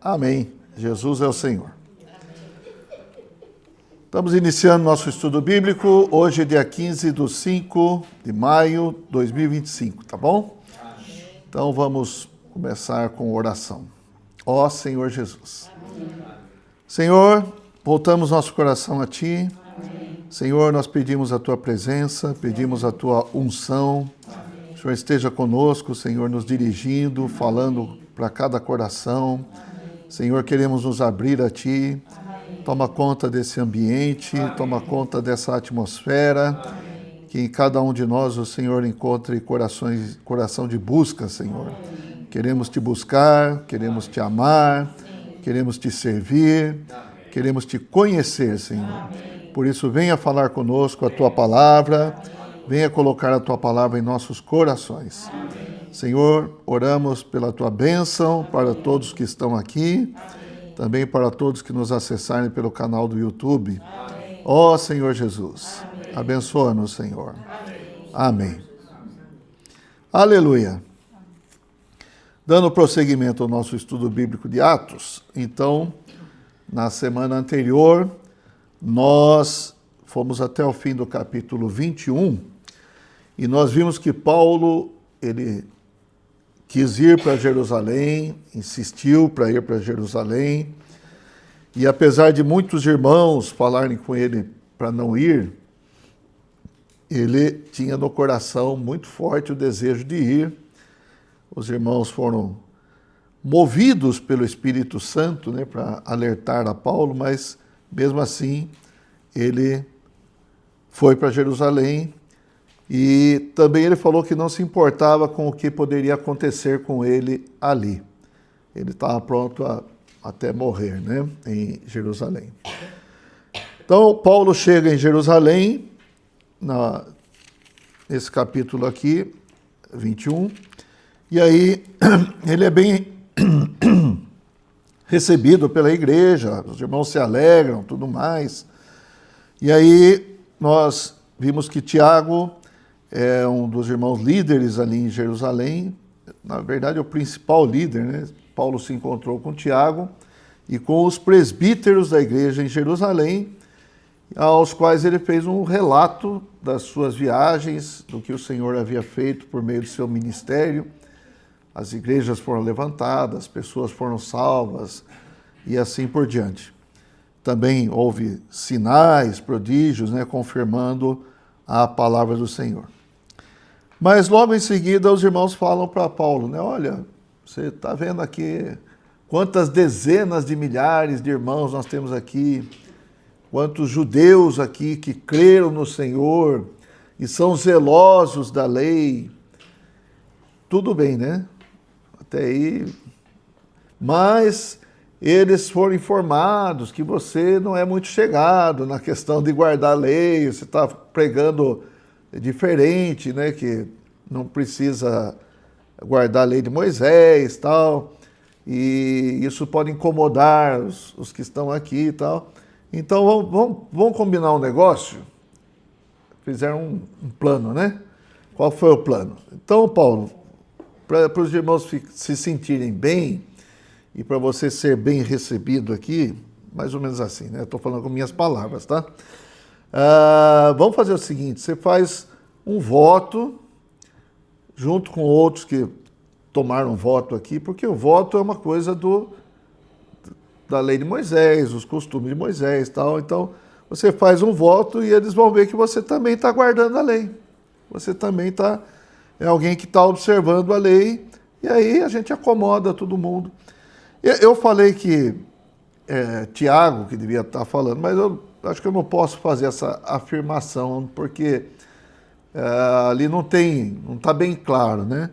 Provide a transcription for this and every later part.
Amém. Jesus é o Senhor. Estamos iniciando nosso estudo bíblico. Hoje é dia 15 de 5 de maio de 2025, tá bom? Amém. Então vamos começar com oração. Ó Senhor Jesus. Amém. Senhor, voltamos nosso coração a Ti. Amém. Senhor, nós pedimos a Tua presença, pedimos a Tua unção. Amém. O Senhor esteja conosco, Senhor, nos dirigindo, falando para cada coração. Amém. Senhor, queremos nos abrir a Ti. Toma conta desse ambiente, amém. Toma conta dessa atmosfera, amém. Que em cada um de nós o Senhor encontre coração de busca, Senhor. Amém. Queremos Te buscar, queremos Te amar, queremos Te servir, queremos Te conhecer, Senhor. Amém. Por isso, venha falar conosco a Tua palavra, venha colocar a Tua palavra em nossos corações. Amém. Senhor, oramos pela Tua bênção para todos que estão aqui, também para todos que nos acessarem pelo canal do YouTube. Ó Senhor Jesus, abençoa-nos, Senhor. Amém. Aleluia. Dando prosseguimento ao nosso estudo bíblico de Atos, então, na semana anterior, nós fomos até o fim do capítulo 21 e nós vimos que Paulo, ele quis ir para Jerusalém, insistiu para ir para Jerusalém, e apesar de muitos irmãos falarem com ele para não ir, ele tinha no coração muito forte o desejo de ir. Os irmãos foram movidos pelo Espírito Santo, né, para alertar a Paulo, mas mesmo assim ele foi para Jerusalém. E também ele falou que não se importava com o que poderia acontecer com ele ali. Ele estava pronto a até morrer, né, em Jerusalém. Então, Paulo chega em Jerusalém, nesse capítulo aqui, 21, e aí ele é bem recebido pela igreja, os irmãos se alegram, tudo mais. E aí nós vimos que Tiago é um dos irmãos líderes ali em Jerusalém, na verdade é o principal líder, né? Paulo se encontrou com Tiago e com os presbíteros da igreja em Jerusalém, aos quais ele fez um relato das suas viagens, do que o Senhor havia feito por meio do seu ministério. As igrejas foram levantadas, pessoas foram salvas e assim por diante. Também houve sinais, prodígios, né, confirmando a palavra do Senhor. Mas logo em seguida os irmãos falam para Paulo, né, olha, você está vendo aqui quantas dezenas de milhares de irmãos nós temos aqui, quantos judeus aqui que creram no Senhor e são zelosos da lei. Tudo bem, né? Até aí. Mas eles foram informados que você não é muito chegado na questão de guardar a lei, você está pregando diferente, né? Que não precisa guardar a lei de Moisés e tal, e isso pode incomodar os que estão aqui e tal. Então vamos combinar um negócio? Fizeram um plano, né? Qual foi o plano? Então, Paulo, para os irmãos se sentirem bem e para você ser bem recebido aqui, mais ou menos assim, né? Estou falando com minhas palavras, tá? Vamos fazer o seguinte, você faz um voto junto com outros que tomaram voto aqui, porque o voto é uma coisa da lei de Moisés, os costumes de Moisés e tal. Então, você faz um voto e eles vão ver que você também está guardando a lei. Você também é alguém que está observando a lei, e aí a gente acomoda todo mundo. Eu falei que Tiago que devia estar falando, mas eu acho que eu não posso fazer essa afirmação, porque ali não está bem claro, né?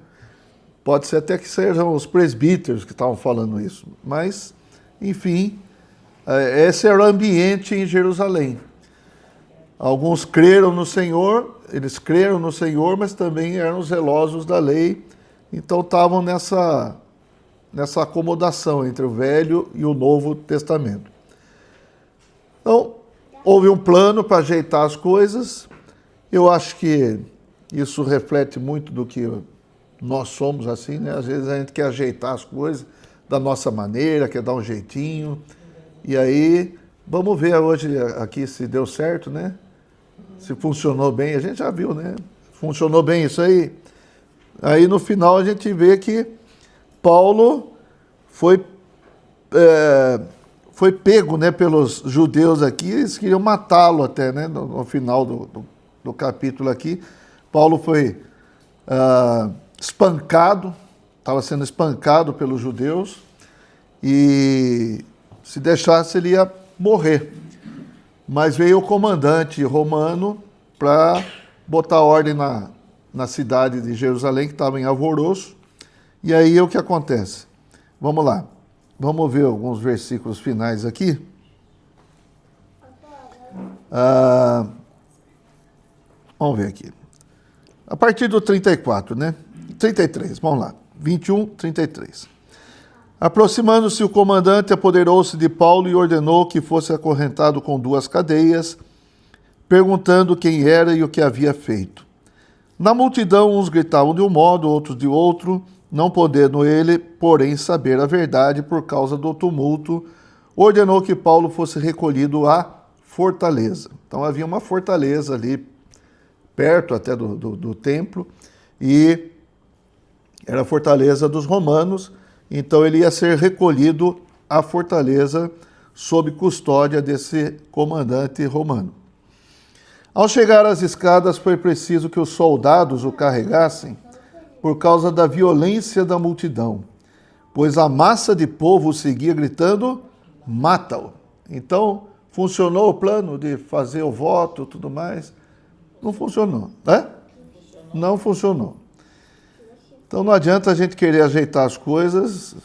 Pode ser até que sejam os presbíteros que estavam falando isso, mas, enfim, esse era o ambiente em Jerusalém. Alguns creram no Senhor, eles creram no Senhor, mas também eram zelosos da lei, então estavam nessa acomodação entre o Velho e o Novo Testamento. Então, houve um plano para ajeitar as coisas. Eu acho que isso reflete muito do que nós somos assim, né? Às vezes a gente quer ajeitar as coisas, da nossa maneira, quer dar um jeitinho. E aí, vamos ver hoje aqui se deu certo, né? Se funcionou bem, a gente já viu, né? Funcionou bem isso aí. Aí no final a gente vê que Paulo foi pego, né, pelos judeus aqui, eles queriam matá-lo até, né? No final do capítulo aqui, Paulo foi espancado, estava sendo espancado pelos judeus, e se deixasse ele ia morrer. Mas veio o comandante romano para botar ordem na cidade de Jerusalém, que estava em alvoroço. E aí o que acontece? Vamos lá. Vamos ver alguns versículos finais aqui. Vamos ver aqui. A partir do 34, né? 33, vamos lá. 21, 33. Aproximando-se o comandante, apoderou-se de Paulo e ordenou que fosse acorrentado com 2 cadeias, perguntando quem era e o que havia feito. Na multidão, uns gritavam de um modo, outros de outro, não podendo ele, porém, saber a verdade por causa do tumulto, ordenou que Paulo fosse recolhido à fortaleza. Então havia uma fortaleza ali, perto até do templo, e era a fortaleza dos romanos. Então ele ia ser recolhido à fortaleza sob custódia desse comandante romano. Ao chegar às escadas, foi preciso que os soldados o carregassem por causa da violência da multidão, pois a massa de povo seguia gritando, mata-o. Então, funcionou o plano de fazer o voto e tudo mais? Não funcionou, né? Não funcionou. Então não adianta a gente querer ajeitar as coisas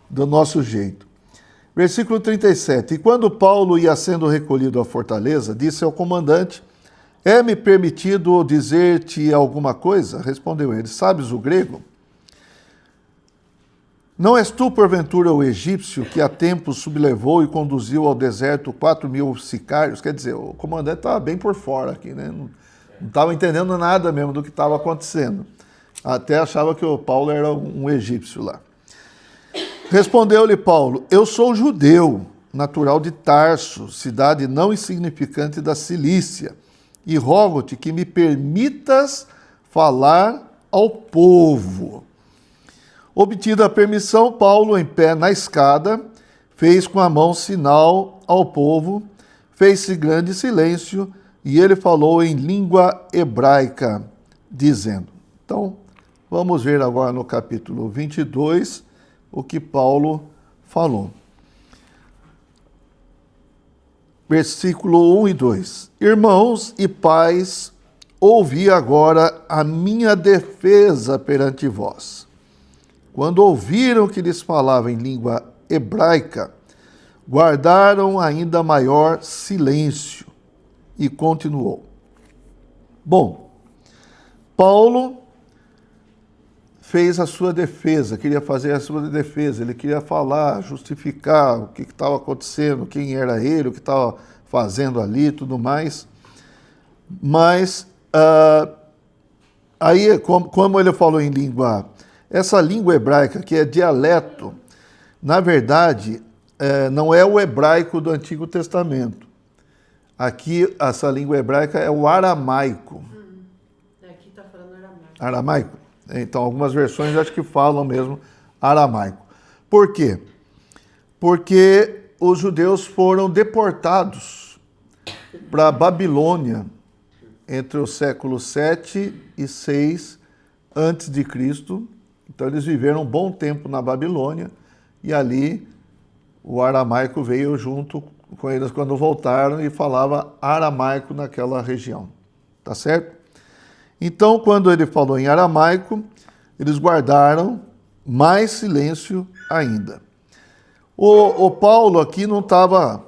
do nosso jeito. Versículo 37. E quando Paulo ia sendo recolhido à fortaleza, disse ao comandante, é-me permitido dizer-te alguma coisa? Respondeu ele, sabes o grego? Não és tu, porventura, o egípcio que há tempo sublevou e conduziu ao deserto 4.000 sicários? Quer dizer, o comandante estava bem por fora aqui, né? Não estava entendendo nada mesmo do que estava acontecendo. Até achava que o Paulo era um egípcio lá. Respondeu-lhe Paulo, eu sou judeu, natural de Tarso, cidade não insignificante da Cilícia, e rogo-te que me permitas falar ao povo. Obtida a permissão, Paulo, em pé na escada, fez com a mão sinal ao povo, fez-se grande silêncio, e ele falou em língua hebraica, dizendo. Então, vamos ver agora no capítulo 22 o que Paulo falou. Versículo 1 e 2. Irmãos e pais, ouvi agora a minha defesa perante vós. Quando ouviram que lhes falava em língua hebraica, guardaram ainda maior silêncio. E continuou. Bom, Paulo fez a sua defesa, queria fazer a sua defesa, ele queria falar, justificar o que estava acontecendo, quem era ele, o que estava fazendo ali e tudo mais. Mas, aí, como ele falou em língua, essa língua hebraica, que é dialeto, na verdade, não é o hebraico do Antigo Testamento. Aqui, essa língua hebraica é o aramaico. Aqui está falando aramaico. Aramaico? Então, algumas versões acho que falam mesmo aramaico. Por quê? Porque os judeus foram deportados para a Babilônia entre os séculos 7 e 6 antes de Cristo. Então, eles viveram um bom tempo na Babilônia e ali o aramaico veio junto com eles quando voltaram e falava aramaico naquela região. Tá certo? Então, quando ele falou em aramaico, eles guardaram mais silêncio ainda. O Paulo aqui não estava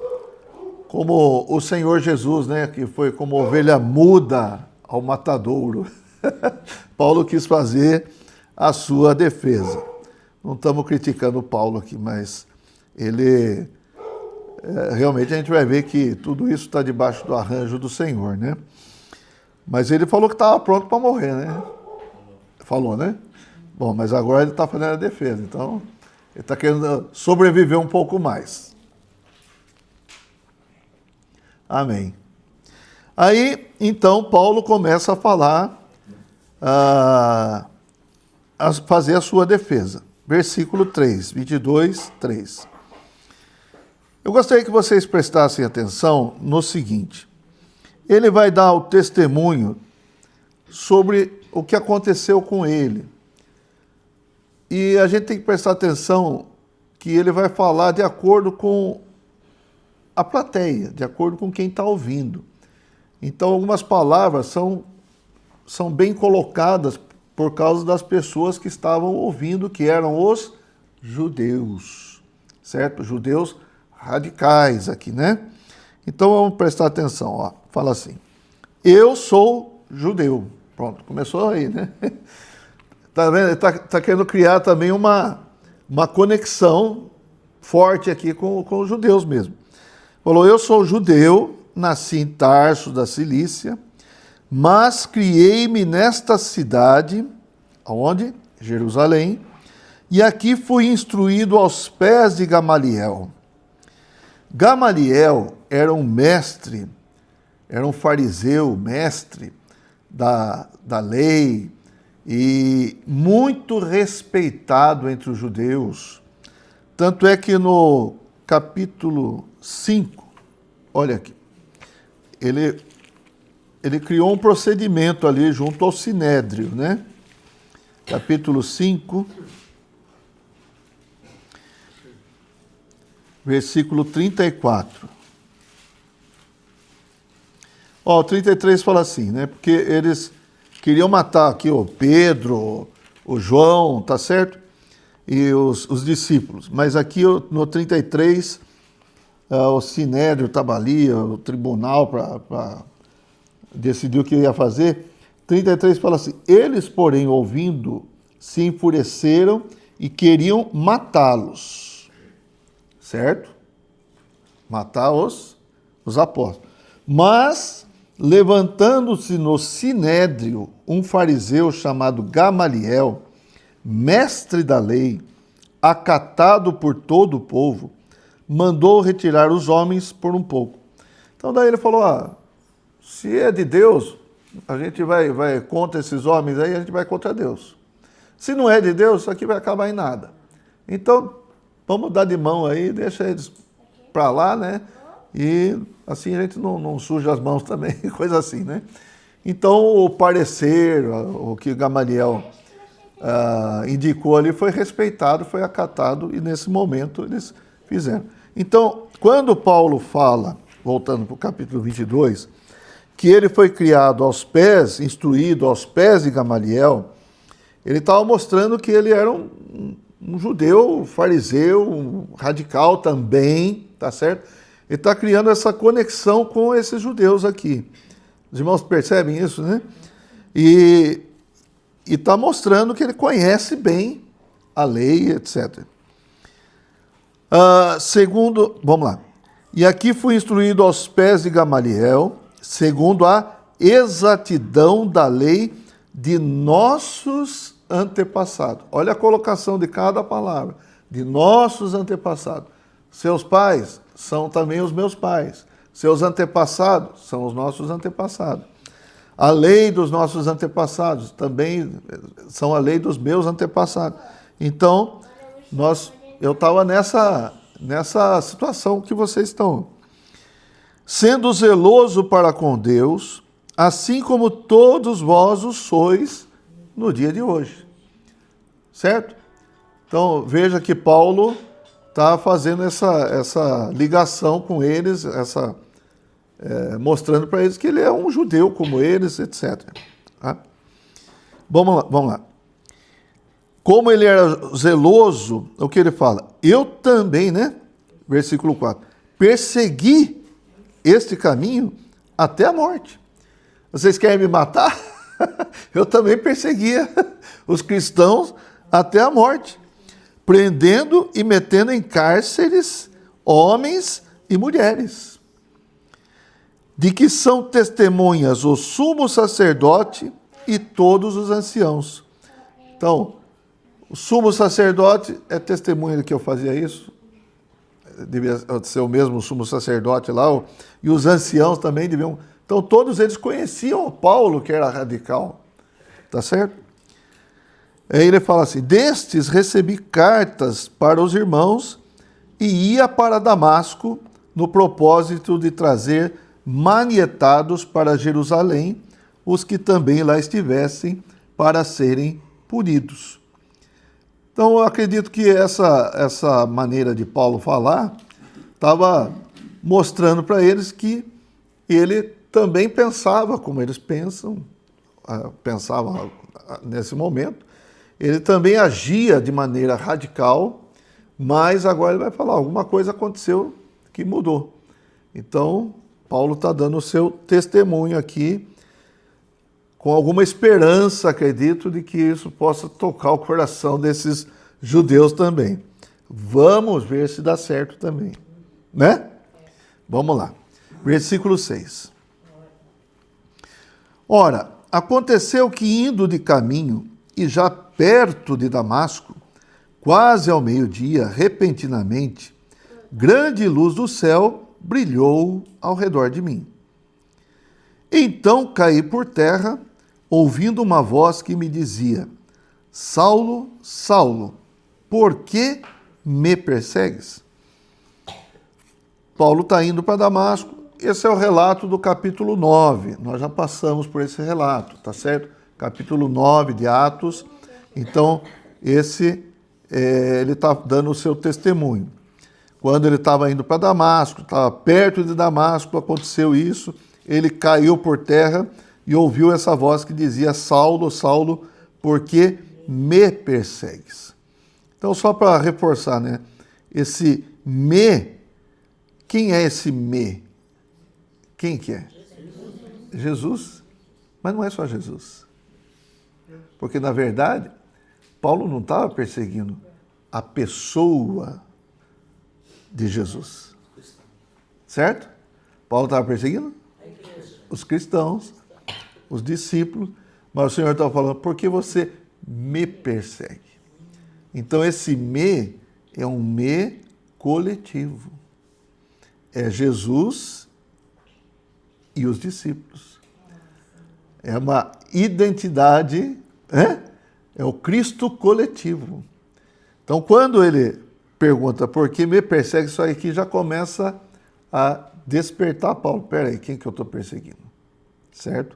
como o Senhor Jesus, né, que foi como ovelha muda ao matadouro. Paulo quis fazer a sua defesa. Não estamos criticando Paulo aqui, mas ele... realmente a gente vai ver que tudo isso está debaixo do arranjo do Senhor, né? Mas ele falou que estava pronto para morrer, né? Falou, né? Bom, mas agora ele está fazendo a defesa, então Ele está querendo sobreviver um pouco mais. Amém. Aí, então, Paulo começa a falar, a fazer a sua defesa. Versículo 3, 22, 3. Eu gostaria que vocês prestassem atenção no seguinte. Ele vai dar o testemunho sobre o que aconteceu com ele. E a gente tem que prestar atenção que ele vai falar de acordo com a plateia, de acordo com quem está ouvindo. Então, algumas palavras são bem colocadas por causa das pessoas que estavam ouvindo, que eram os judeus, certo? Judeus radicais aqui, né? Então, vamos prestar atenção, ó. Fala assim, eu sou judeu. Pronto, começou aí, né? Tá vendo? Ele tá querendo criar também uma conexão forte aqui com os judeus mesmo. Falou, eu sou judeu, nasci em Tarso da Cilícia, mas criei-me nesta cidade, aonde? Jerusalém, e aqui fui instruído aos pés de Gamaliel. Gamaliel era um mestre, era um fariseu, mestre da lei, e muito respeitado entre os judeus. Tanto é que no capítulo 5, olha aqui, ele criou um procedimento ali junto ao Sinédrio, né? Capítulo 5, versículo 34. Ó, o 33 fala assim, né? Porque eles queriam matar aqui o Pedro, o João, tá certo? E os discípulos. Mas aqui no 33, o Sinédrio estava ali, o tribunal para decidir o que ia fazer. 33 fala assim, eles, porém, ouvindo, se enfureceram e queriam matá-los. Certo? Matar os apóstolos. Mas, levantando-se no Sinédrio, um fariseu chamado Gamaliel, mestre da lei, acatado por todo o povo, mandou retirar os homens por um pouco. Então daí ele falou, se é de Deus, a gente vai contra esses homens aí, a gente vai contra Deus. Se não é de Deus, isso aqui vai acabar em nada. Então, vamos dar de mão aí, deixa eles para lá, né? E assim a gente não suja as mãos também, coisa assim, né? Então, o parecer, o que Gamaliel indicou ali foi respeitado, foi acatado, e nesse momento eles fizeram. Então, quando Paulo fala, voltando para o capítulo 22, que ele foi criado aos pés, instruído aos pés de Gamaliel, ele estava mostrando que ele era um judeu, fariseu, um radical também, tá certo? Ele está criando essa conexão com esses judeus aqui. Os irmãos percebem isso, né? E está mostrando que ele conhece bem a lei, etc. Vamos lá. E aqui fui instruído aos pés de Gamaliel, segundo a exatidão da lei de nossos antepassados. Olha a colocação de cada palavra. De nossos antepassados. Seus pais são também os meus pais. Seus antepassados são os nossos antepassados. A lei dos nossos antepassados também são a lei dos meus antepassados. Então, eu estava nessa situação que vocês estão. Sendo zeloso para com Deus, assim como todos vós o sois no dia de hoje. Certo? Então, veja que Paulo está fazendo essa ligação com eles, mostrando para eles que ele é um judeu como eles, etc. Tá? Vamos lá. Como ele era zeloso, o que ele fala? Eu também, né? Versículo 4. Persegui este caminho até a morte. Vocês querem me matar? Eu também perseguia os cristãos até a morte, prendendo e metendo em cárceres homens e mulheres, de que são testemunhas o sumo sacerdote e todos os anciãos. Então, O sumo sacerdote é testemunha de que eu fazia isso. Devia ser o mesmo sumo sacerdote lá, e os anciãos também deviam. Então, todos eles conheciam o Paulo, que era radical. Tá certo? Aí ele fala assim: destes recebi cartas para os irmãos e ia para Damasco no propósito de trazer manietados para Jerusalém os que também lá estivessem para serem punidos. Então, eu acredito que essa maneira de Paulo falar estava mostrando para eles que ele também pensava como eles pensava nesse momento. Ele também agia de maneira radical, mas agora ele vai falar, alguma coisa aconteceu que mudou. Então, Paulo está dando o seu testemunho aqui, com alguma esperança, acredito, de que isso possa tocar o coração desses judeus também. Vamos ver se dá certo também, né? Vamos lá. Versículo 6. Ora, aconteceu que indo de caminho, e já perto de Damasco, quase ao meio-dia, repentinamente, grande luz do céu brilhou ao redor de mim. Então caí por terra, ouvindo uma voz que me dizia: Saulo, Saulo, por que me persegues? Paulo está indo para Damasco. Esse é o relato do capítulo 9. Nós já passamos por esse relato, tá certo? Capítulo 9 de Atos. Então, ele está dando o seu testemunho. Quando ele estava indo para Damasco, estava perto de Damasco, aconteceu isso, ele caiu por terra e ouviu essa voz que dizia: Saulo, Saulo, por que me persegues? Então, só para reforçar, né? Esse me, quem é esse me? Quem que é? Jesus. Mas não é só Jesus. Porque, na verdade, Paulo não estava perseguindo a pessoa de Jesus. Certo? Paulo estava perseguindo os cristãos, os discípulos, mas o Senhor estava falando: por que você me persegue? Então, esse me é um me coletivo. É Jesus e os discípulos. É uma identidade, é o Cristo coletivo. Então, quando ele pergunta por que me persegue, isso aqui já começa a despertar Paulo. Espera aí, quem que eu estou perseguindo? Certo?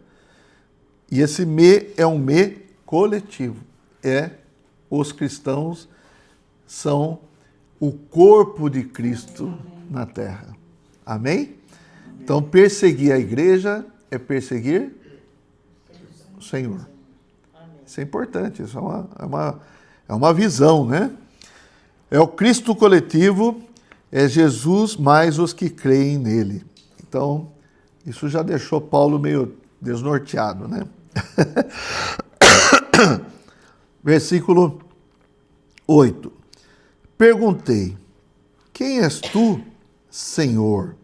E esse me é um me coletivo. Os cristãos são o corpo de Cristo na terra. Amém? Então, perseguir a igreja é perseguir o Senhor. Isso é importante, isso é uma visão, né? É o Cristo coletivo, é Jesus mais os que creem nele. Então, isso já deixou Paulo meio desnorteado, né? Versículo 8. Perguntei: quem és tu, Senhor?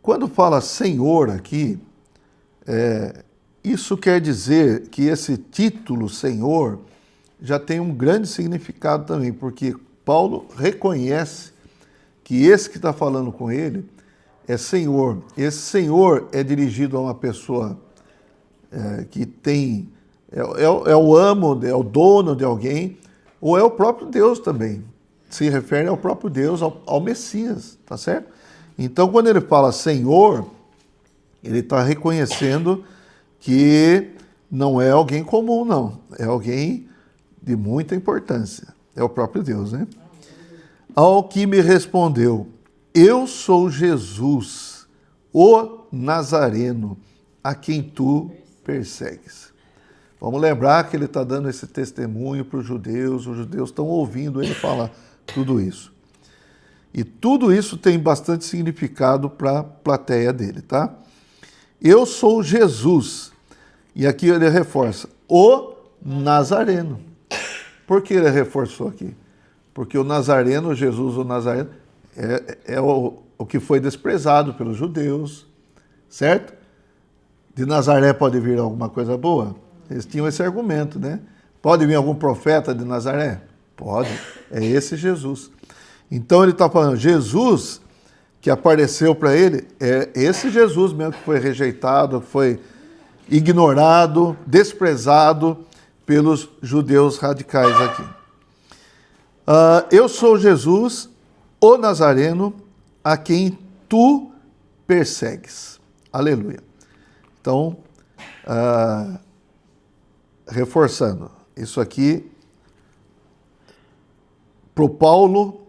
Quando fala Senhor aqui, isso quer dizer que esse título Senhor já tem um grande significado também, porque Paulo reconhece que esse que está falando com ele é Senhor. Esse Senhor é dirigido a uma pessoa que tem... É o amo, é o dono de alguém, ou é o próprio Deus também. Se refere ao próprio Deus, ao Messias, tá certo? Então, quando ele fala Senhor, ele está reconhecendo que não é alguém comum, não. É alguém de muita importância. É o próprio Deus, né? Ao que me respondeu: eu sou Jesus, o Nazareno, a quem tu persegues. Vamos lembrar que ele está dando esse testemunho para os judeus estão ouvindo ele falar tudo isso. E tudo isso tem bastante significado para a plateia dele, tá? Eu sou Jesus. E aqui ele reforça: o Nazareno. Por que ele reforçou aqui? Porque o Nazareno, Jesus, o Nazareno, é o que foi desprezado pelos judeus, certo? De Nazaré pode vir alguma coisa boa? Eles tinham esse argumento, né? Pode vir algum profeta de Nazaré? Pode. É esse Jesus. Então ele está falando, Jesus que apareceu para ele, é esse Jesus mesmo que foi rejeitado, que foi ignorado, desprezado pelos judeus radicais aqui. Eu sou Jesus, o Nazareno, a quem tu persegues. Aleluia. Então, reforçando, isso aqui, para o Paulo,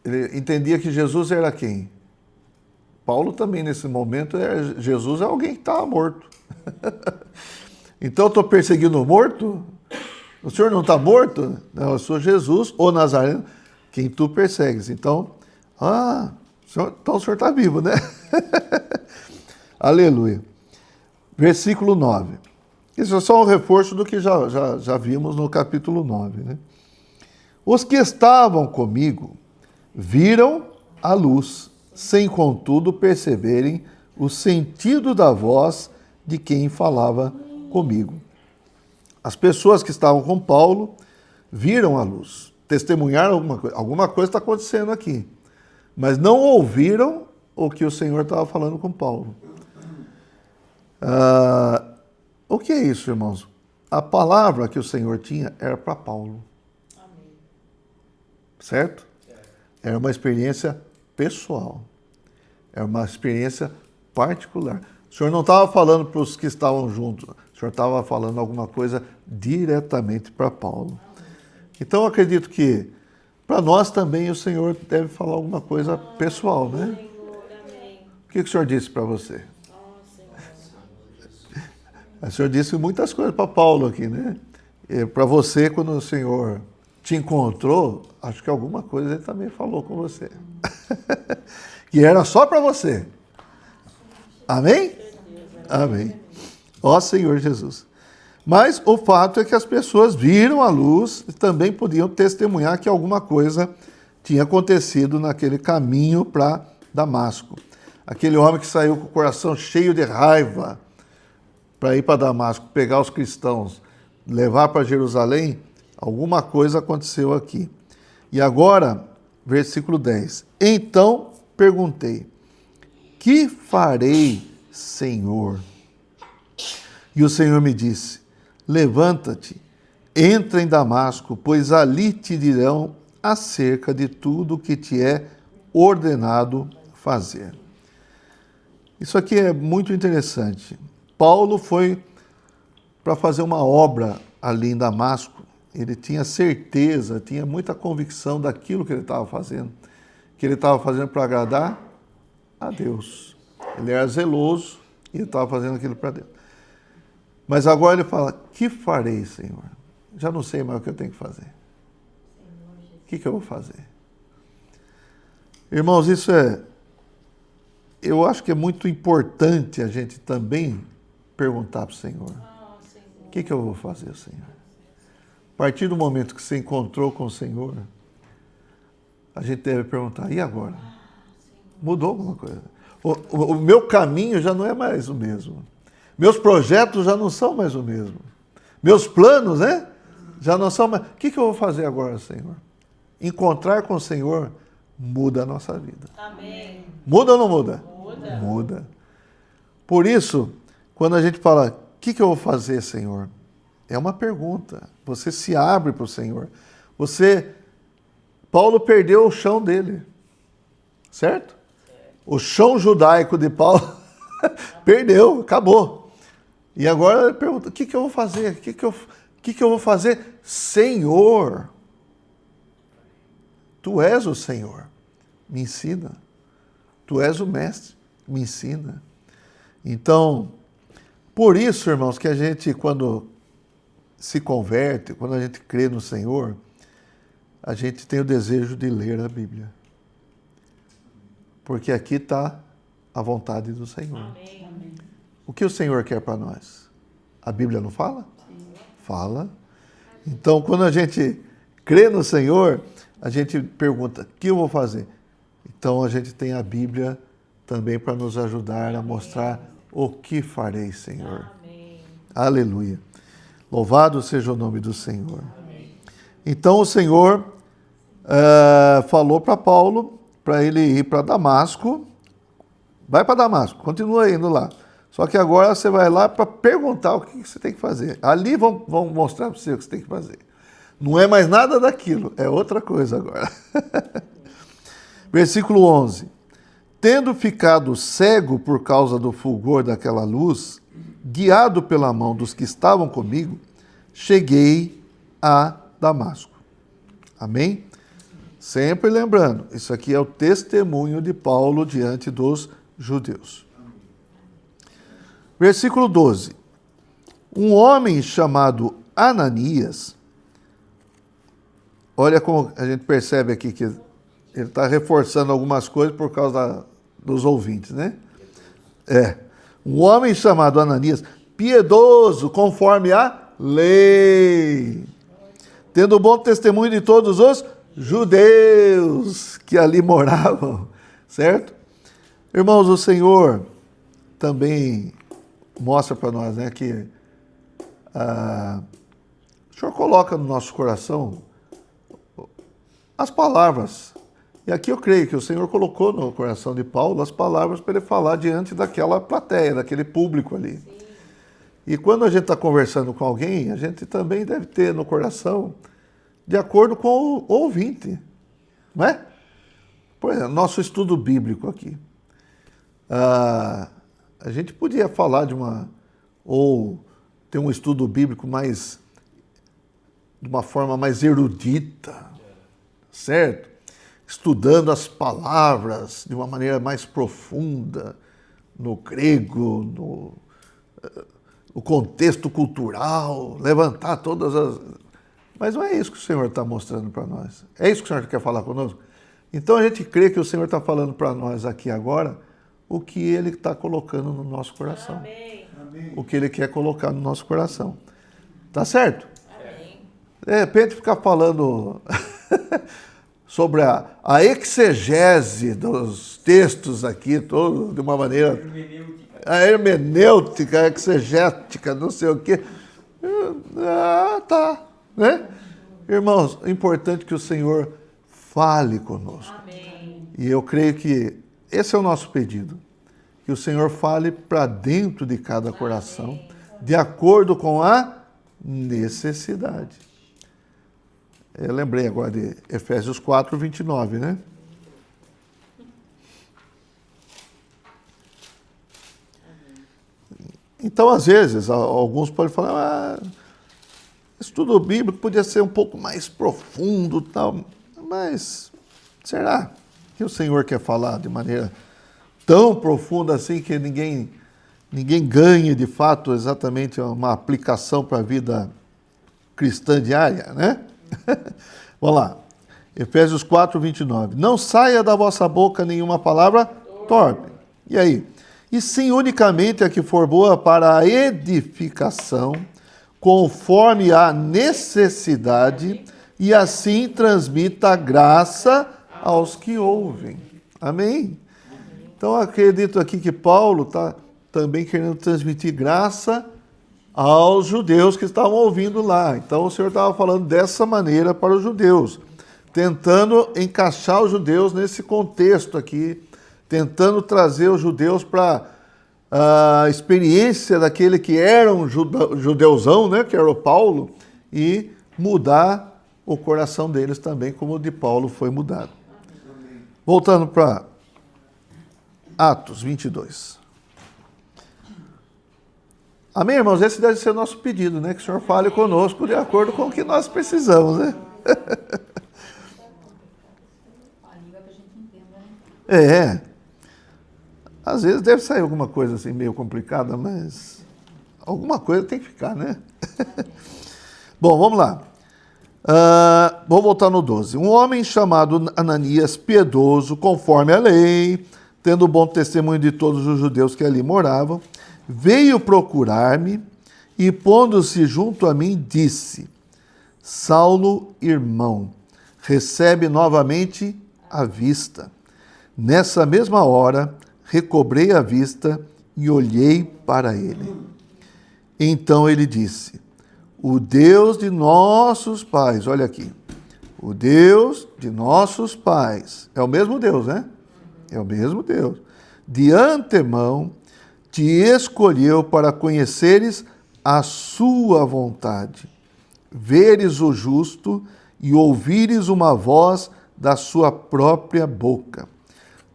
ele entendia que Jesus era quem? Paulo também, nesse momento, Jesus é alguém que estava morto. Então, eu estou perseguindo o morto? O senhor não está morto? Não, eu sou Jesus, o Nazareno, quem tu persegues. Então, então o senhor está vivo, né? Aleluia. Versículo 9. Isso é só um reforço do que já vimos no capítulo 9, né? Os que estavam comigo viram a luz, sem contudo perceberem o sentido da voz de quem falava comigo. As pessoas que estavam com Paulo viram a luz, testemunharam alguma coisa está acontecendo aqui, mas não ouviram o que o Senhor estava falando com Paulo. O que é isso, irmãos? A palavra que o Senhor tinha era para Paulo. Amém. Certo? Era uma experiência pessoal. Era uma experiência particular. O Senhor não estava falando para os que estavam juntos. O Senhor estava falando alguma coisa diretamente para Paulo. Então, eu acredito que para nós também o Senhor deve falar alguma coisa pessoal, né? O que o Senhor disse para você? O Senhor disse muitas coisas para Paulo aqui, né? Para você, quando o Senhor te encontrou, acho que alguma coisa ele também falou com você. Que era só para você. Amém? Amém. Ó Senhor Jesus. Mas o fato é que as pessoas viram a luz e também podiam testemunhar que alguma coisa tinha acontecido naquele caminho para Damasco. Aquele homem que saiu com o coração cheio de raiva para ir para Damasco, pegar os cristãos, levar para Jerusalém, alguma coisa aconteceu aqui. E agora, versículo 10. Então perguntei, que farei, Senhor? E o Senhor me disse, levanta-te, entra em Damasco, pois ali te dirão acerca de tudo o que te é ordenado fazer. Isso aqui é muito interessante. Paulo foi para fazer uma obra ali em Damasco. Ele tinha certeza, tinha muita convicção daquilo que ele estava fazendo. Que ele estava fazendo para agradar a Deus. Ele era zeloso e ele estava fazendo aquilo para Deus. Mas agora ele fala, que farei, Senhor? Já não sei mais o que eu tenho que fazer. O que eu vou fazer? Irmãos, eu acho que é muito importante a gente também perguntar para o Senhor. O que eu vou fazer, Senhor? A partir do momento que você encontrou com o Senhor, a gente deve perguntar, e agora? Mudou alguma coisa? O meu caminho já não é mais o mesmo. Meus projetos já não são mais o mesmo. Meus planos, né? Já não são mais... O que eu vou fazer agora, Senhor? Encontrar com o Senhor muda a nossa vida. Amém. Muda ou não muda? Muda. Muda. Por isso, quando a gente fala, o que eu vou fazer, Senhor? É uma pergunta. Você se abre para o Senhor. Paulo perdeu o chão dele. Certo? O chão judaico de Paulo perdeu, acabou. E agora ele pergunta, o que eu vou fazer? O que eu vou fazer? Senhor, Tu és o Senhor, me ensina. Tu és o Mestre, me ensina. Então, por isso, irmãos, que a gente, quando se converte, quando a gente crê no Senhor, a gente tem o desejo de ler a Bíblia. Porque aqui está a vontade do Senhor. Amém. O que o Senhor quer para nós? A Bíblia não fala? Sim. Fala. Então, quando a gente crê no Senhor, a gente pergunta, o que eu vou fazer? Então, a gente tem a Bíblia também para nos ajudar a mostrar o que farei, Senhor. Amém. Aleluia. Louvado seja o nome do Senhor. Então o Senhor falou para Paulo, para ele ir para Damasco. Vai para Damasco, continua indo lá. Só que agora você vai lá para perguntar o que você tem que fazer. Ali vão mostrar para você o que você tem que fazer. Não é mais nada daquilo, é outra coisa agora. Versículo 11. Tendo ficado cego por causa do fulgor daquela luz, guiado pela mão dos que estavam comigo, cheguei a Damasco. Amém? Sempre lembrando, isso aqui é o testemunho de Paulo diante dos judeus. Versículo 12. Um homem chamado Ananias, olha como a gente percebe aqui que ele está reforçando algumas coisas por causa dos ouvintes, né? Um homem chamado Ananias, piedoso conforme a lei, tendo bom testemunho de todos os judeus que ali moravam, certo? Irmãos, o Senhor também mostra para nós, né, que o Senhor coloca no nosso coração as palavras. E aqui eu creio que o Senhor colocou no coração de Paulo as palavras para ele falar diante daquela plateia, daquele público ali. Sim. E quando a gente está conversando com alguém, a gente também deve ter no coração de acordo com o ouvinte, não é? Por exemplo, nosso estudo bíblico aqui. A gente podia falar ou ter um estudo bíblico de uma forma mais erudita, certo? Estudando as palavras de uma maneira mais profunda, no grego, no contexto cultural, levantar todas as... Mas não é isso que o Senhor está mostrando para nós. É isso que o Senhor quer falar conosco? Então a gente crê que o Senhor está falando para nós aqui agora o que Ele está colocando no nosso coração. Amém. O que Ele quer colocar no nosso coração. Tá certo? Amém. De repente ficar falando... sobre a exegese dos textos aqui, todo de uma maneira... A hermenêutica, a exegética, não sei o quê. Tá, né? Irmãos, é importante que o Senhor fale conosco. Amém. E eu creio que esse é o nosso pedido. Que o Senhor fale para dentro de cada coração, Amém. De acordo com a necessidade. Eu lembrei agora de Efésios 4, 29, né? Então, às vezes, alguns podem falar, estudo bíblico podia ser um pouco mais profundo, tal, mas será que o Senhor quer falar de maneira tão profunda assim que ninguém ganhe, de fato, exatamente uma aplicação para a vida cristã diária, né? Vamos lá. Efésios 4, 29. Não saia da vossa boca nenhuma palavra torpe. E aí? E sim unicamente a que for boa para a edificação, conforme a necessidade, e assim transmita graça aos que ouvem. Amém? Então acredito aqui que Paulo está também querendo transmitir graça aos judeus que estavam ouvindo lá. Então o Senhor estava falando dessa maneira para os judeus, tentando encaixar os judeus nesse contexto aqui, tentando trazer os judeus para a experiência daquele que era um judeuzão, né, que era o Paulo, e mudar o coração deles também, como o de Paulo foi mudado. Voltando para Atos 22. Amém, irmãos? Esse deve ser o nosso pedido, né? Que o Senhor fale conosco de acordo com o que nós precisamos, né? Às vezes deve sair alguma coisa assim meio complicada, mas alguma coisa tem que ficar, né? Bom, vamos lá. Vou voltar no 12. Um homem chamado Ananias, piedoso, conforme a lei, tendo bom testemunho de todos os judeus que ali moravam, veio procurar-me e, pondo-se junto a mim, disse: Saulo, irmão, recebe novamente a vista. Nessa mesma hora, recobrei a vista e olhei para ele. Então ele disse: o Deus de nossos pais, olha aqui, o Deus de nossos pais, é o mesmo Deus, né? É o mesmo Deus. De antemão te escolheu para conheceres a sua vontade, veres o justo e ouvires uma voz da sua própria boca.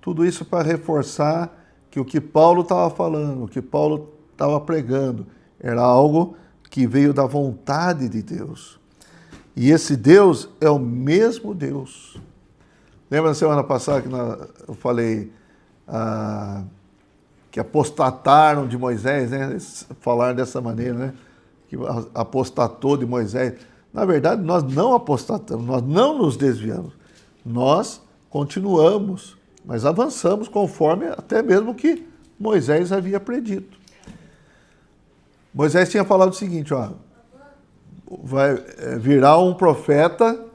Tudo isso para reforçar que o que Paulo estava falando, o que Paulo estava pregando, era algo que veio da vontade de Deus. E esse Deus é o mesmo Deus. Lembra na semana passada que eu falei que apostataram de Moisés, né? Eles falaram dessa maneira, né? Que apostatou de Moisés. Na verdade, nós não apostatamos, nós não nos desviamos. Nós continuamos, mas avançamos conforme até mesmo que Moisés havia predito. Moisés tinha falado o seguinte, ó, virá um profeta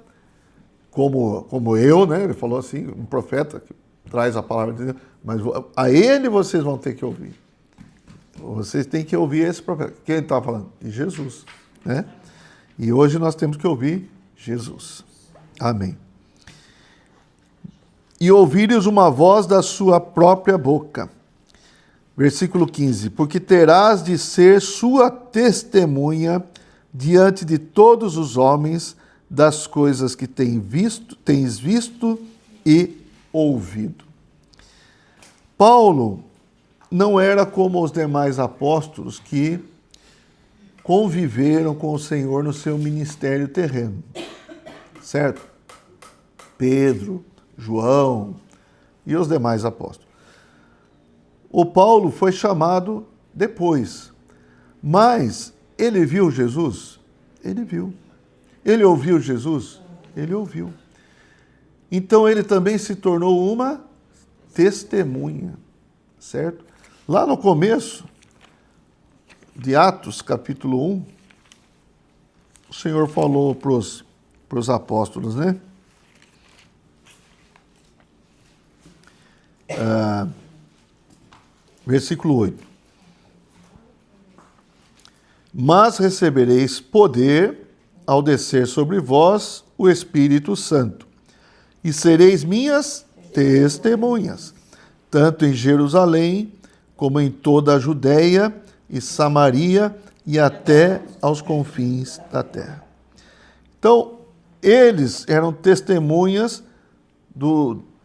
como eu, né? Ele falou assim, um profeta que traz a palavra de Deus, mas a ele vocês vão ter que ouvir. Vocês têm que ouvir esse profeta. Quem ele estava falando? De Jesus, né? E hoje nós temos que ouvir Jesus. Amém. E ouvires uma voz da sua própria boca. Versículo 15. Porque terás de ser sua testemunha diante de todos os homens das coisas que tens visto e ouvido. Paulo não era como os demais apóstolos que conviveram com o Senhor no seu ministério terreno, certo? Pedro, João e os demais apóstolos. O Paulo foi chamado depois, mas ele viu Jesus? Ele viu. Ele ouviu Jesus? Ele ouviu. Então ele também se tornou uma testemunha, certo? Lá no começo de Atos, capítulo 1, o Senhor falou para os apóstolos, né? Versículo 8. Mas recebereis poder ao descer sobre vós o Espírito Santo, e sereis minhas testemunhas, tanto em Jerusalém, como em toda a Judéia e Samaria e até aos confins da terra. Então, eles eram testemunhas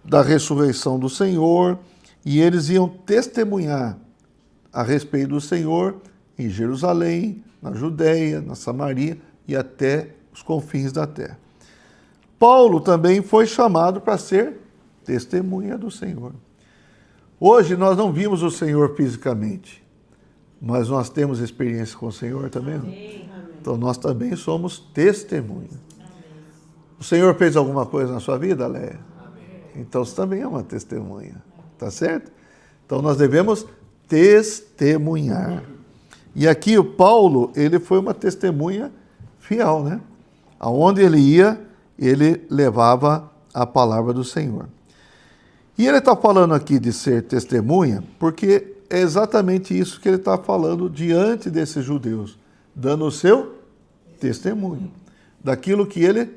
da ressurreição do Senhor, e eles iam testemunhar a respeito do Senhor em Jerusalém, na Judéia, na Samaria e até os confins da terra. Paulo também foi chamado para ser testemunha do Senhor. Hoje nós não vimos o Senhor fisicamente, mas nós temos experiência com o Senhor também. Amém. Então nós também somos testemunha. Amém. O Senhor fez alguma coisa na sua vida, Léa? Então você também é uma testemunha, tá certo? Então nós devemos testemunhar. E aqui o Paulo, ele foi uma testemunha fiel, né? Aonde ele ia, ele levava a palavra do Senhor. E ele está falando aqui de ser testemunha, porque é exatamente isso que ele está falando diante desses judeus, dando o seu testemunho, daquilo que ele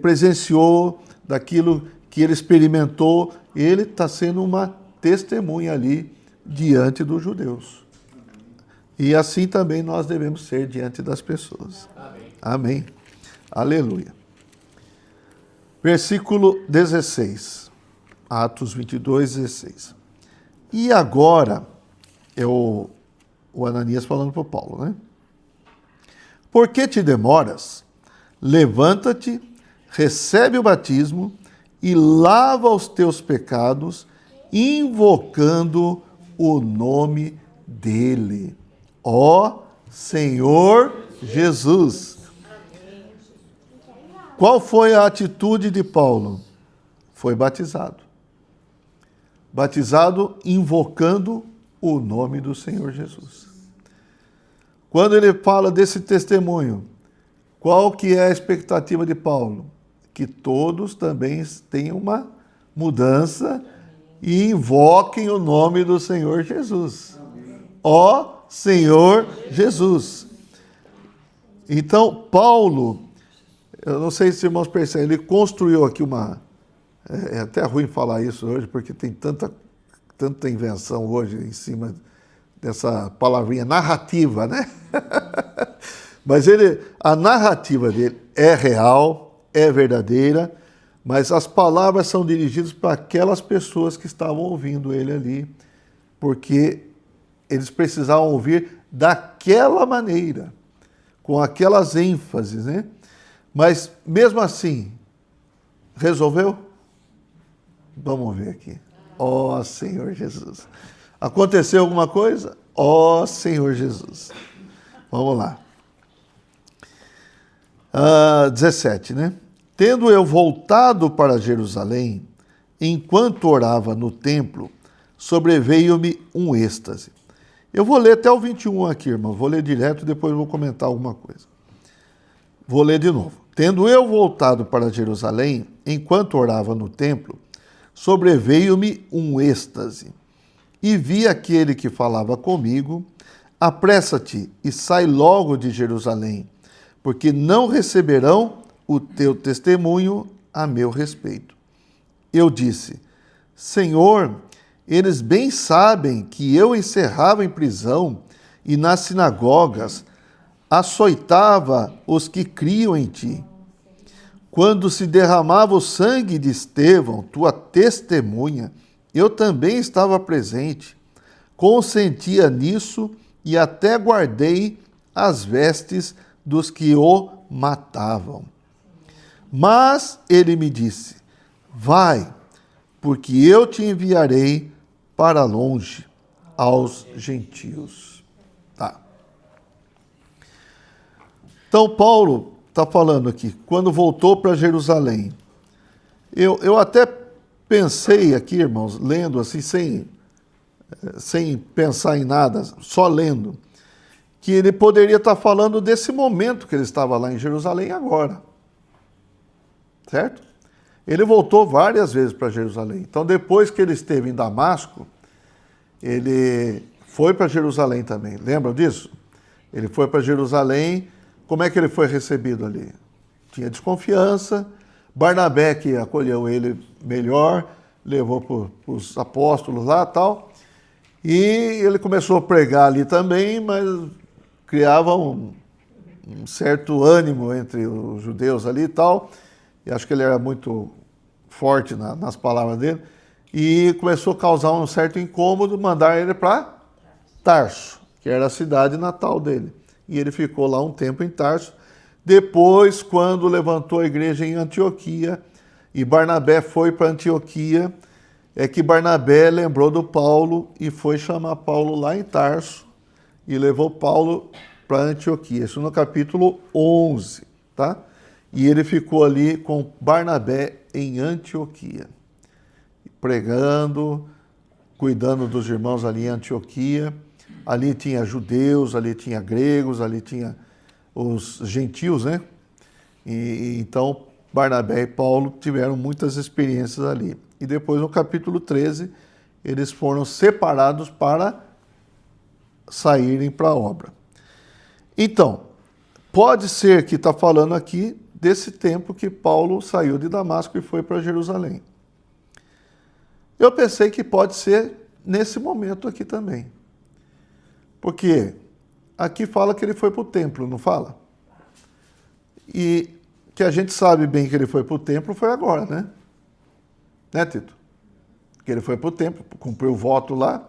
presenciou, daquilo que ele experimentou, ele está sendo uma testemunha ali diante dos judeus. E assim também nós devemos ser diante das pessoas. Amém. Amém. Aleluia. Versículo 16. Atos 22, 16. E agora, é o Ananias falando para o Paulo, né? Por que te demoras? Levanta-te, recebe o batismo e lava os teus pecados, invocando o nome dele. Ó Senhor Jesus. Qual foi a atitude de Paulo? Foi batizado. Batizado invocando o nome do Senhor Jesus. Quando ele fala desse testemunho, qual que é a expectativa de Paulo? Que todos também tenham uma mudança e invoquem o nome do Senhor Jesus. ó Senhor Jesus. Então, Paulo, eu não sei se os irmãos percebem, ele construiu aqui uma... É até ruim falar isso hoje, porque tem tanta invenção hoje em cima dessa palavrinha narrativa, né? Mas a narrativa dele é real, é verdadeira, mas as palavras são dirigidas para aquelas pessoas que estavam ouvindo ele ali, porque eles precisavam ouvir daquela maneira, com aquelas ênfases, né? Mas, mesmo assim, resolveu? Vamos ver aqui. Ó Senhor Jesus. Aconteceu alguma coisa? Ó Senhor Jesus. Vamos lá. 17, né? Tendo eu voltado para Jerusalém, enquanto orava no templo, sobreveio-me um êxtase. Eu vou ler até o 21 aqui, irmão. Vou ler direto, depois vou comentar alguma coisa. Vou ler de novo. Tendo eu voltado para Jerusalém, enquanto orava no templo, sobreveio-me um êxtase. E vi aquele que falava comigo: apressa-te e sai logo de Jerusalém, porque não receberão o teu testemunho a meu respeito. Eu disse: Senhor, eles bem sabem que eu encerrava em prisão e nas sinagogas açoitava os que criam em ti. Quando se derramava o sangue de Estevão, tua testemunha, eu também estava presente, consentia nisso e até guardei as vestes dos que o matavam. Mas ele me disse: vai, porque eu te enviarei para longe aos gentios. Tá. Então, Paulo está falando aqui, quando voltou para Jerusalém. Eu até pensei aqui, irmãos, lendo assim, sem pensar em nada, só lendo, que ele poderia estar falando desse momento que ele estava lá em Jerusalém agora. Certo? Ele voltou várias vezes para Jerusalém. Então, depois que ele esteve em Damasco, ele foi para Jerusalém também. Lembram disso? Ele foi para Jerusalém. Como é que ele foi recebido ali? Tinha desconfiança. Barnabé, que acolheu ele melhor, levou para os apóstolos lá e tal. E ele começou a pregar ali também, mas criava um certo ânimo entre os judeus ali e tal. E acho que ele era muito forte nas palavras dele. E começou a causar um certo incômodo, mandar ele para Tarso, que era a cidade natal dele. E ele ficou lá um tempo em Tarso. Depois, quando levantou a igreja em Antioquia, e Barnabé foi para Antioquia, é que Barnabé lembrou do Paulo e foi chamar Paulo lá em Tarso e levou Paulo para Antioquia. Isso no capítulo 11, tá? E ele ficou ali com Barnabé em Antioquia, pregando, cuidando dos irmãos ali em Antioquia. Ali tinha judeus, ali tinha gregos, ali tinha os gentios, né? E então Barnabé e Paulo tiveram muitas experiências ali. E depois, no capítulo 13, eles foram separados para saírem para a obra. Então, pode ser que está falando aqui desse tempo que Paulo saiu de Damasco e foi para Jerusalém. Eu pensei que pode ser nesse momento aqui também. Porque aqui fala que ele foi para o templo, não fala? E que a gente sabe bem que ele foi para o templo foi agora, né? Né, Tito? Que ele foi para o templo, cumpriu o voto lá.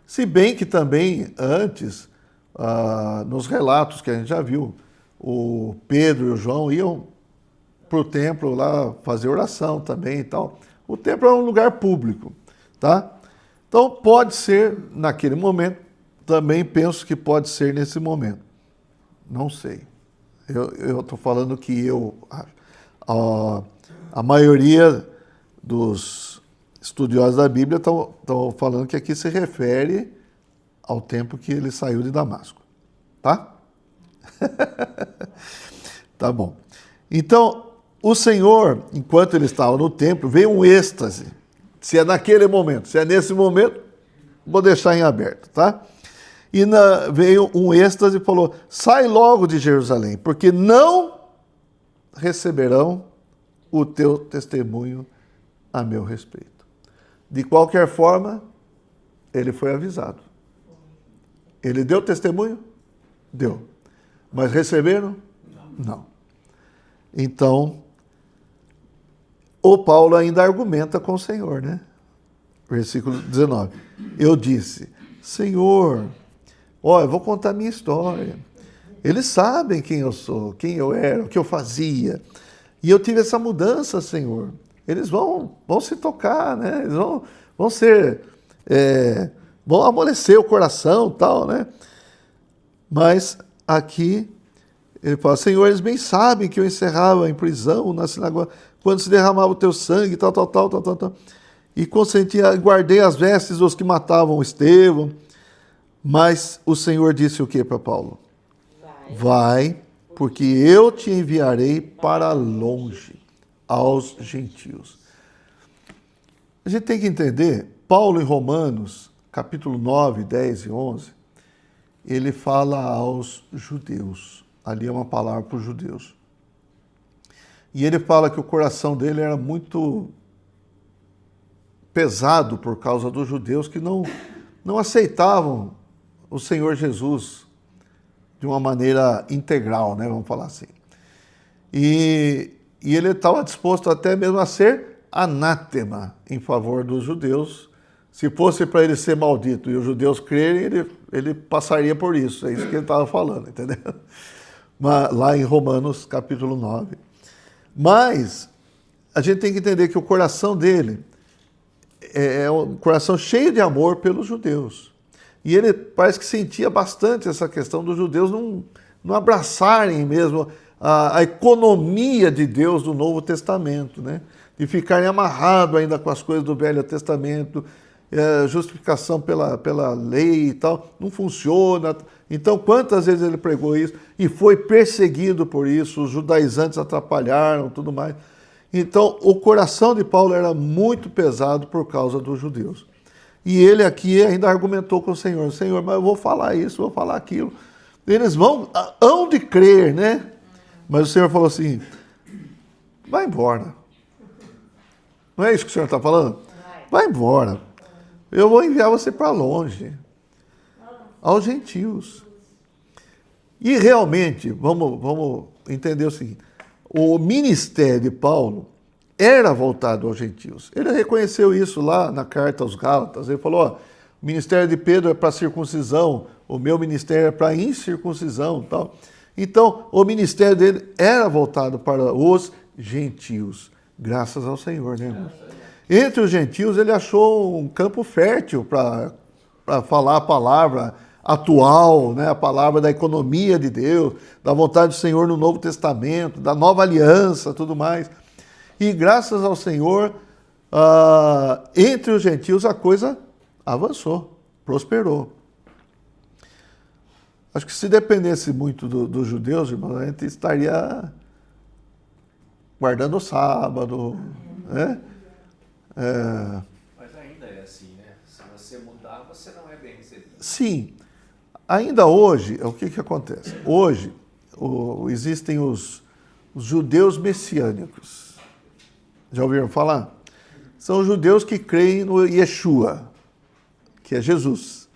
Se bem que também antes, nos relatos que a gente já viu, o Pedro e o João iam para o templo lá fazer oração também e tal. O templo é um lugar público, tá? Então pode ser naquele momento, também penso que pode ser nesse momento. Não sei. Eu estou falando que a maioria dos estudiosos da Bíblia estão falando que aqui se refere ao tempo que ele saiu de Damasco, tá? Tá bom. Então, o Senhor, enquanto ele estava no templo, veio um êxtase. Se é naquele momento, se é nesse momento, vou deixar em aberto, tá? E veio um êxtase e falou, sai logo de Jerusalém, porque não receberão o teu testemunho a meu respeito. De qualquer forma, ele foi avisado. Ele deu testemunho? Deu. Mas receberam? Não. Então, o Paulo ainda argumenta com o Senhor, né? Versículo 19. Eu disse, Senhor, eu vou contar a minha história. Eles sabem quem eu sou, quem eu era, o que eu fazia. E eu tive essa mudança, Senhor. Eles vão se tocar, né? Eles vão ser... vão amolecer o coração e tal, né? Mas aqui ele fala, Senhor, eles bem sabem que eu encerrava em prisão na sinagoga, quando se derramava o teu sangue, tal. E consentia, guardei as vestes dos que matavam Estevão. Mas o Senhor disse o que para Paulo? Vai, porque eu te enviarei para longe, aos gentios. A gente tem que entender, Paulo em Romanos, capítulo 9, 10 e 11, ele fala aos judeus. Ali é uma palavra para os judeus. E ele fala que o coração dele era muito pesado por causa dos judeus que não aceitavam o Senhor Jesus de uma maneira integral, né? Vamos falar assim. E ele estava disposto até mesmo a ser anátema em favor dos judeus. Se fosse para ele ser maldito e os judeus crerem, ele passaria por isso. É isso que ele estava falando, entendeu? Mas, lá em Romanos, capítulo 9. Mas a gente tem que entender que o coração dele é um coração cheio de amor pelos judeus. E ele parece que sentia bastante essa questão dos judeus não abraçarem mesmo a economia de Deus do Novo Testamento, né? De ficarem amarrados ainda com as coisas do Velho Testamento, justificação pela lei e tal, não funciona. Então, quantas vezes ele pregou isso e foi perseguido por isso, os judaizantes atrapalharam, tudo mais. Então, o coração de Paulo era muito pesado por causa dos judeus. E ele aqui ainda argumentou com o Senhor, Senhor, mas eu vou falar isso, vou falar aquilo. Eles hão de crer, né? Mas o Senhor falou assim, vai embora. Não é isso que o Senhor está falando? Vai embora. Eu vou enviar você para longe, aos gentios. E realmente, vamos entender o seguinte, o ministério de Paulo era voltado aos gentios. Ele reconheceu isso lá na carta aos Gálatas. Ele falou, o ministério de Pedro é para circuncisão, o meu ministério é para incircuncisão. Tal. Então, o ministério dele era voltado para os gentios, graças ao Senhor, né, irmão? Entre os gentios, ele achou um campo fértil para falar a palavra atual, né? A palavra da economia de Deus, da vontade do Senhor no Novo Testamento, da nova aliança, tudo mais. E graças ao Senhor, entre os gentios a coisa avançou, prosperou. Acho que se dependesse muito dos judeus, irmão, a gente estaria guardando o sábado, né? Mas ainda é assim, né? Se você mudar, você não é bem recebido. Sim. Ainda hoje, o que acontece? Hoje, existem os judeus messiânicos. Já ouviram falar? São os judeus que creem no Yeshua, que é Jesus.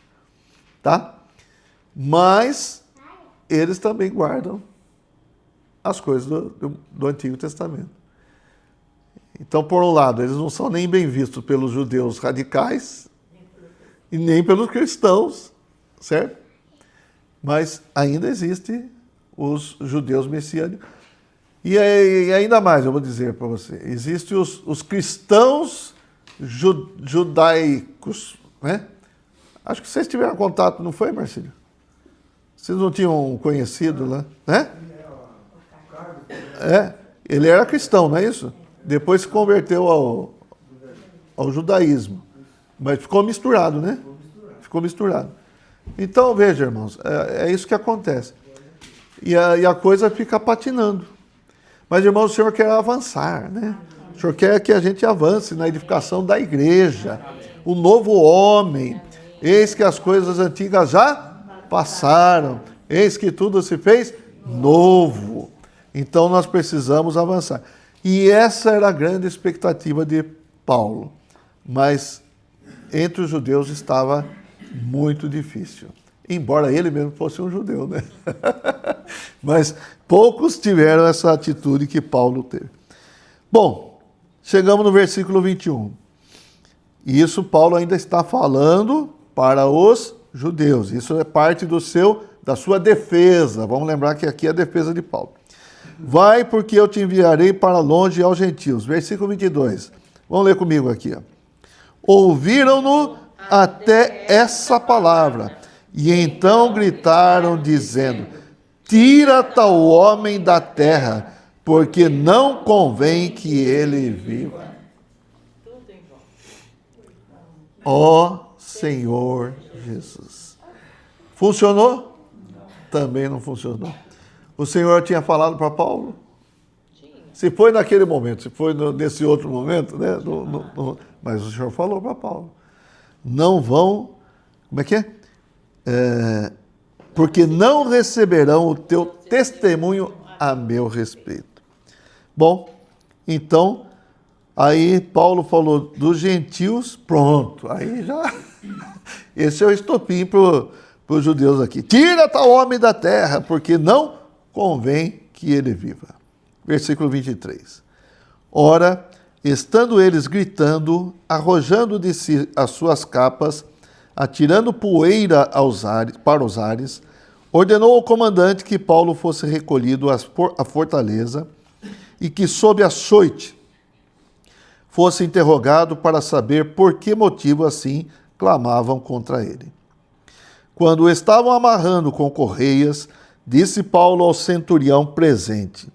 Tá? Mas eles também guardam as coisas do Antigo Testamento. Então, por um lado, eles não são nem bem vistos pelos judeus radicais e nem pelos cristãos, certo? Mas ainda existem os judeus messiânicos. E ainda mais, eu vou dizer para você, existem os cristãos judaicos, né? Acho que vocês tiveram contato, não foi, Marcílio? Vocês não tinham conhecido lá, né? Ele era cristão, não é isso? Depois se converteu ao judaísmo. Mas ficou misturado, né? Ficou misturado. Então, veja, irmãos, é isso que acontece. E a coisa fica patinando. Mas, irmãos, o Senhor quer avançar, né? O Senhor quer que a gente avance na edificação da igreja. O novo homem. Eis que as coisas antigas já passaram, eis que tudo se fez novo. Então nós precisamos avançar. E essa era a grande expectativa de Paulo. Mas entre os judeus estava muito difícil. Embora ele mesmo fosse um judeu, né? Mas poucos tiveram essa atitude que Paulo teve. Bom, chegamos no versículo 21. E isso Paulo ainda está falando para os judeus. Isso é parte da sua defesa. Vamos lembrar que aqui é a defesa de Paulo. Vai, porque eu te enviarei para longe aos gentios. Versículo 22. Vamos ler comigo aqui. Ó. Ouviram-no até essa palavra, e então gritaram, dizendo: tira tal homem da terra, porque não convém que ele viva. Ó Senhor Jesus. Funcionou? Também não funcionou. O Senhor tinha falado para Paulo? Se foi naquele momento, se foi nesse outro momento, né? Mas o Senhor falou para Paulo. Não vão, como é que é? Porque não receberão o teu testemunho a meu respeito. Bom, então, aí Paulo falou dos gentios, pronto, aí já, esse é o estopim para os judeus aqui. Tira tal homem da terra, porque não convém que ele viva. Versículo 23. Ora, estando eles gritando, arrojando de si as suas capas, atirando poeira para os ares, ordenou ao comandante que Paulo fosse recolhido à fortaleza e que, sob açoite, fosse interrogado para saber por que motivo assim clamavam contra ele. Quando o estavam amarrando com correias, disse Paulo ao centurião presente: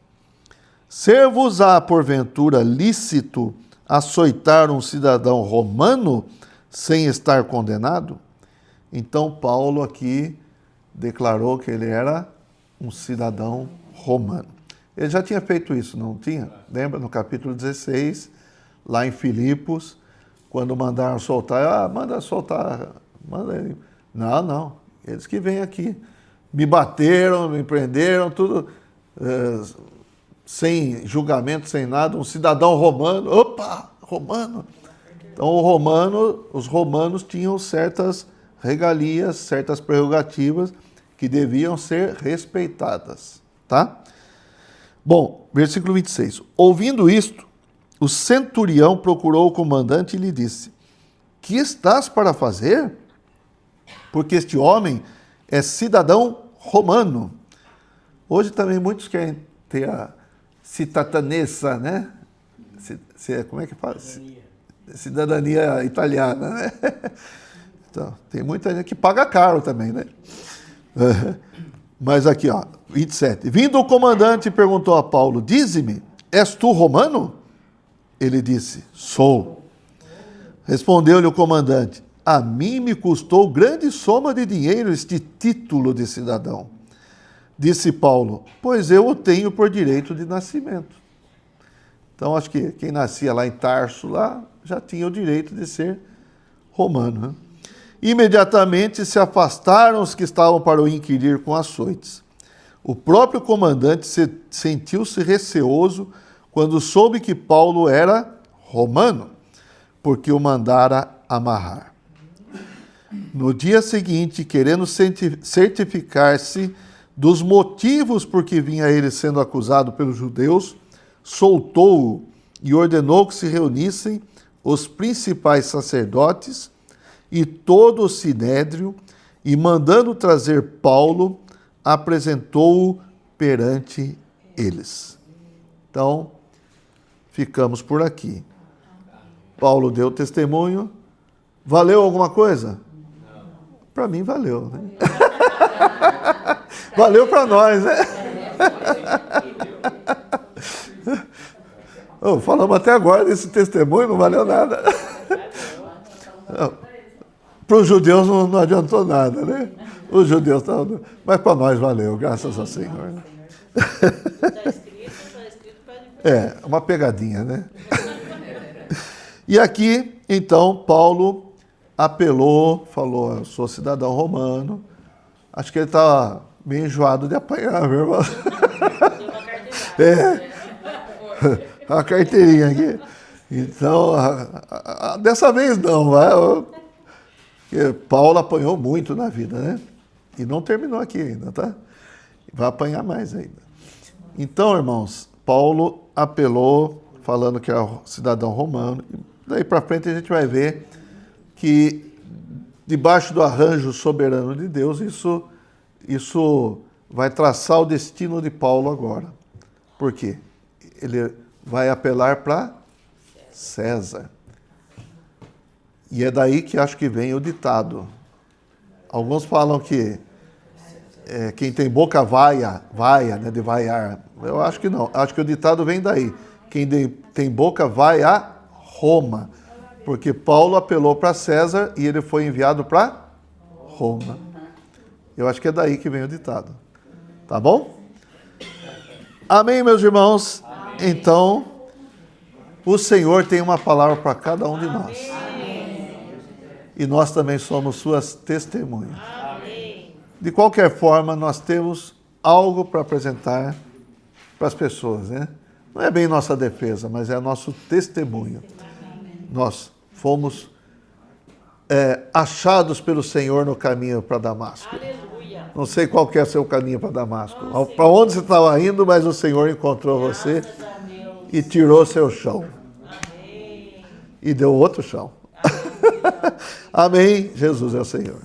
ser-vos-á, porventura, lícito açoitar um cidadão romano sem estar condenado? Então Paulo aqui declarou que ele era um cidadão romano. Ele já tinha feito isso, não tinha? Lembra no capítulo 16, lá em Filipos, quando mandaram soltar, manda soltar, manda ele. Não, eles que vêm aqui. Me bateram, me prenderam, tudo sem julgamento, sem nada, um cidadão romano, romano. Então os romanos tinham certas regalias, certas prerrogativas que deviam ser respeitadas, tá? Bom, versículo 26. Ouvindo isto, o centurião procurou o comandante e lhe disse: que estás para fazer? Porque este homem é cidadão romano. Hoje também muitos querem ter a cidadania, né? Como é que fala? Cidadania italiana, né? Então, tem muita gente que paga caro também, né? Mas aqui, ó, 27. Vindo o comandante, perguntou a Paulo: dize-me, és tu romano? Ele disse: sou. Respondeu-lhe o comandante: a mim me custou grande soma de dinheiro este título de cidadão. Disse Paulo: pois eu o tenho por direito de nascimento. Então, acho que quem nascia lá em Tarso, lá, já tinha o direito de ser romano, né? Imediatamente se afastaram os que estavam para o inquirir com açoites. O próprio comandante sentiu-se receoso quando soube que Paulo era romano, porque o mandara amarrar. No dia seguinte, querendo certificar-se dos motivos por que vinha ele sendo acusado pelos judeus, soltou-o e ordenou que se reunissem os principais sacerdotes e todo o sinédrio, e mandando trazer Paulo, apresentou-o perante eles. Então, ficamos por aqui. Paulo deu testemunho. Valeu alguma coisa? Para mim valeu, né? Valeu para nós, né? Falamos até agora desse testemunho, não valeu nada. Para os judeus não adiantou nada, né? Os judeus estavam... Mas para nós valeu, graças ao Senhor. Está escrito para... Uma pegadinha, né? E aqui, então, Paulo apelou, falou: eu sou cidadão romano, Acho que ele está meio enjoado de apanhar, meu irmão. Deu uma carteirada. A carteirinha aqui. Então, dessa vez não, vai. Porque Paulo apanhou muito na vida, né? E não terminou aqui ainda, tá? Vai apanhar mais ainda. Então, irmãos, Paulo apelou, falando que era cidadão romano. Daí para frente a gente vai ver que, debaixo do arranjo soberano de Deus, isso vai traçar o destino de Paulo agora. Por quê? Ele vai apelar para César. E é daí que acho que vem o ditado. Alguns falam que quem tem boca vaia, né, de vaiar. Eu acho que não. Acho que o ditado vem daí. Quem tem boca vai a Roma. Porque Paulo apelou para César e ele foi enviado para Roma. Eu acho que é daí que vem o ditado. Tá bom? Amém, meus irmãos? Amém. Então, o Senhor tem uma palavra para cada um de nós. Amém. E nós também somos suas testemunhas. Amém. De qualquer forma, nós temos algo para apresentar para as pessoas, né? Não é bem nossa defesa, mas é nosso testemunho. Nós fomos achados pelo Senhor no caminho para Damasco. Aleluia. Não sei qual que é o seu caminho para Damasco. Para onde você estava indo, mas o Senhor encontrou você e tirou seu chão. Amém. E deu outro chão. Amém. Jesus é o Senhor.